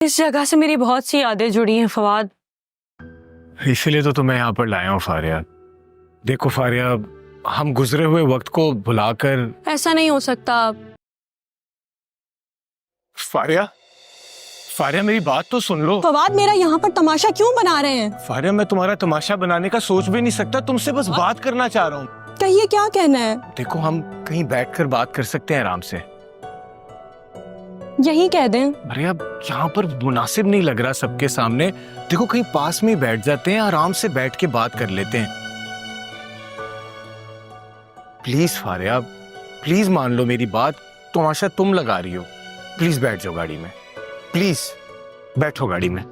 इस जगह से मेरी बहुत सी यादें जुड़ी हैं फवाद। इसीलिए तो तुम्हें यहाँ पर लाया हूँ फारिया। देखो फारिया, हम गुजरे हुए वक्त को भुलाकर। ऐसा नहीं हो सकता। फारिया, फारिया मेरी बात तो सुन लो। फवाद, मेरा यहाँ पर तमाशा क्यों बना रहे हैं? फारिया, मैं तुम्हारा तमाशा बनाने का सोच भी नहीं सकता, तुमसे बस बात करना चाह रहा हूँ। कहिए, क्या कहना है? देखो, हम कहीं बैठकर बात कर सकते हैं आराम से। यही कह दें। अरे अब यहाँ पर मुनासिब नहीं लग रहा सबके सामने। देखो, कहीं पास में ही बैठ जाते हैं, आराम से बैठ के बात कर लेते हैं। प्लीज फारिया, प्लीज मान लो मेरी बात। तमाशा तुम लगा रही हो। प्लीज बैठ जाओ गाड़ी में, प्लीज बैठो गाड़ी में।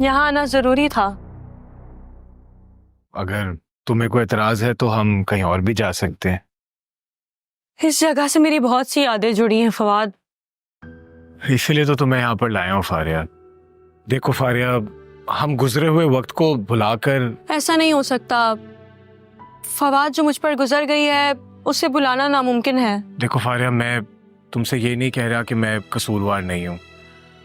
यहाँ आना जरूरी था। अगर तुम्हें कोई एतराज है तो हम कहीं और भी जा सकते हैं। इस जगह से मेरी बहुत सी यादें जुड़ी हैं फवाद। इसीलिए तो तुम्हें यहाँ पर लाया हूँ फारिया। देखो फारिया, हम गुजरे हुए वक्त को भुलाकर। ऐसा नहीं हो सकता फवाद, जो मुझ पर गुजर गई है उसे बुलाना नामुमकिन है। देखो फारिया, मैं तुमसे ये नहीं कह रहा कि मैं कसूरवार नहीं हूँ,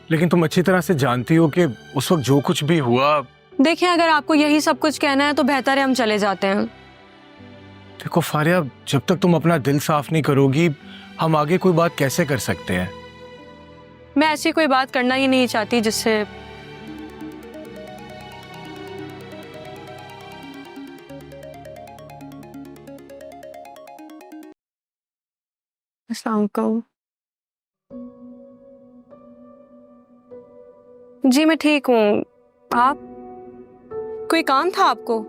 लेकिन तुम अच्छी तरह से जानती हो कि उस वक्त जो कुछ भी हुआ। देखें, अगर आपको यही सब कुछ कहना है तो बेहतर है हम चले जाते हैं। देखो फारिया, जब तक तुम अपना दिल साफ नहीं करोगी, हम आगे कोई बात कैसे कर सकते हैं? मैं ऐसी कोई बात करना ही नहीं चाहती जिससे अस्सलाम वालेकुम। जी मैं ठीक हूँ। आप, कोई काम था आपको?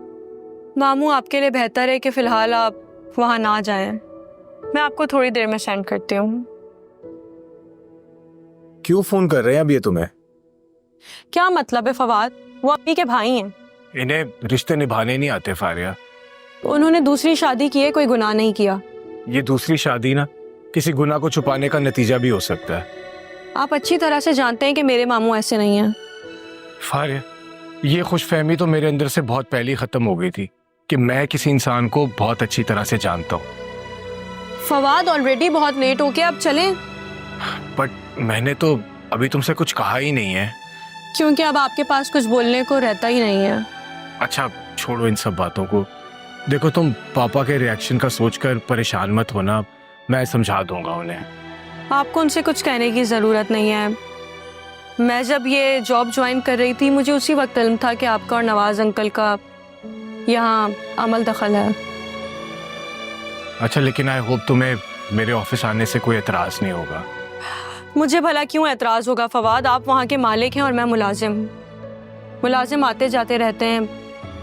मामू, आपके लिए बेहतर है कि फिलहाल आप वहां ना जाएं। मैं आपको थोड़ी देर में सेंड करती हूँ। क्यों फोन कर रहे हैं अब ये तुम्हें? क्या मतलब है फवाद? वो अम्मी के भाई हैं। इन्हें रिश्ते निभाने नहीं आते फारिया। उन्होंने दूसरी शादी की है, कोई गुनाह नहीं किया। ये दूसरी शादी ना किसी गुनाह को छुपाने का नतीजा भी हो सकता है। आप अच्छी तरह से जानते हैं कि मेरे मामू ऐसे नहीं हैं। फारिया, ये खुशफहमी तो मेरे अंदर से बहुत पहले ही खत्म हो गई थी कि मैं किसी इंसान को बहुत अच्छी तरह से जानता हूँ। फवाद, ऑलरेडी बहुत लेट हो गया, अब चलें। बट मैंने तो अभी तुमसे कुछ कहा ही नहीं है। क्योंकि अब आपके पास कुछ बोलने को रहता ही नहीं है। अच्छा, छोड़ो इन सब बातों को। देखो, तुम पापा के रिएक्शन का सोचकर परेशान मत होना, मैं समझा दूंगा उन्हें। आपको उनसे कुछ कहने की ज़रूरत नहीं है। मैं जब ये जॉब ज्वाइन कर रही थी, मुझे उसी वक्त इल्म था कि आपका और नवाज अंकल का यहाँ अमल दखल है। अच्छा, लेकिन आई होप तुम्हें मेरे ऑफिस आने से कोई एतराज नहीं होगा। मुझे भला क्यों एतराज़ होगा फवाद? आप वहाँ के मालिक हैं और मैं मुलाजिम। मुलाजिम आते जाते रहते हैं,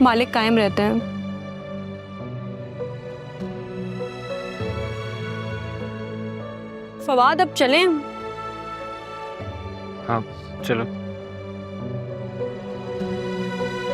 मालिक कायम रहते हैं। फवाद, अब चलें। हाँ चलो।